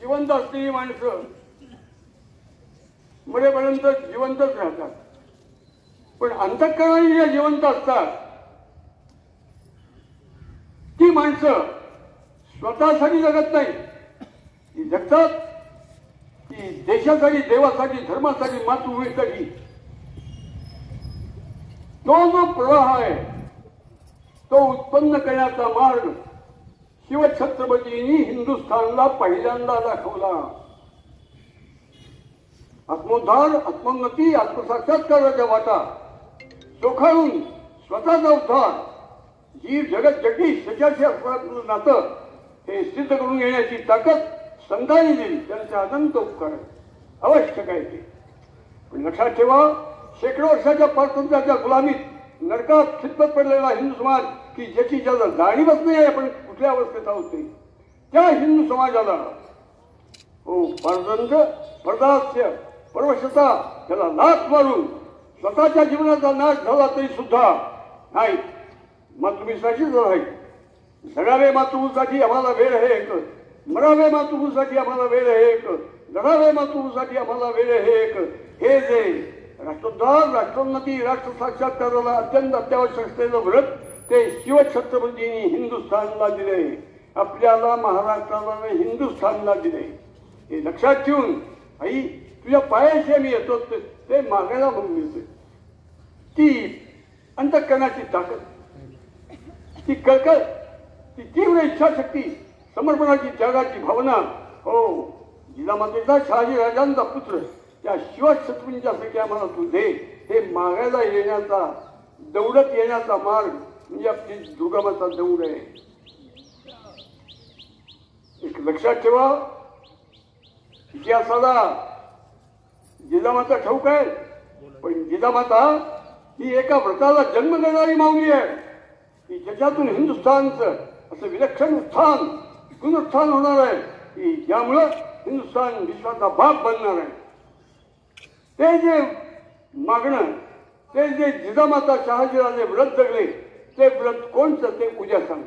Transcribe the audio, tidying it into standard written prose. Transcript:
जिवंत असलेली माणसं मरेपर्यंत जिवंतच राहतात, पण अंतःकरणाने जे जिवंत असतात ती माणसं स्वतःसाठी जगत नाही, ती जगतात ती देशासाठी, देवासाठी, धर्मासाठी, मातृभूमीसाठी. तो जो प्रवाह आहे तो उत्पन्न करण्याचा मार्ग शिवछत्रपतींनी हिंदुस्थानला पहिल्यांदा दाखवला. आत्मोद्धार, आत्मोन्नती, आत्मसाक्षात्काराच्या वाटा चोखाळून स्वतःचा उद्धार, जीव जगत जगदीश त्याच्याशी असणारं नातं हे सिद्ध करून घेण्याची ताकद संतांनी दिली. त्यांचा अनंत उपकार आवश्यक आहे ते. पण लक्षात ठेवा, शेकडो वर्षाच्या स्वातंत्र्याच्या गुलामीत नरकात खितपत पडलेला हिंदू समाज, की ज्याची ज्याला जाणीवच नाही आहे आपण कुठल्या अवस्थेत आहोत ते, त्या हिंदू समाजाला हो परतंत्र, परदास्य, परवशता त्याला लाच मारून स्वतःच्या जीवनाचा नाश झाला तरी सुद्धा नाही, मातृभूमीसाठीच आहे. जगावे मातृभूमीसाठी आम्हाला वेळ आहे एक, मरावे मातृभूमीसाठी आम्हाला वेळ आहे एक, लढावे मातृभूमीसाठी आम्हाला वेळ आहे एक. हे जे राष्ट्रोद्धार, राष्ट्रोन्नती, राष्ट्र साक्षात्काराला अत्यंत अत्यावश्यक असलेलं व्रत ते शिवछत्रपतींनी हिंदुस्थानला दिले, आपल्याला महाराष्ट्राला हिंदुस्थानला दिले. हे लक्षात ठेवून आई तुझ्या पायाशी आम्ही येतो ते मागायला म्हणून मिळते. ती अंतःकरणाची ताकद, ती कळकळ, ती तीव्र इच्छाशक्ती, समर्पणाची, त्यागाची भावना. हो जिजामातेचा, शहाजी राजांचा पुत्र त्या शिवछत्रपतींच्या सगळ्या आम्हाला तू दे. हे मागायला येण्याचा, दौडत येण्याचा मार्ग म्हणजे आपली दुर्गमाचा दौड आहे. एक लक्षात ठेवा, इतिहासाला जिजामाता ठाऊक आहे, पण जिजामाता ही एका व्रताला जन्म देणारी माऊली आहे की ज्याच्यातून हिंदुस्थानचं असं विलक्षण उत्थान, पुनरुत्थान होणार आहे की ज्यामुळं हिंदुस्थान विश्वाचा बाप बनणार आहे. ते जे मागणं, ते जे जिजामाता शहाजीराजे व्रत जगले ते व्रत कोणतं ते उद्या सांग.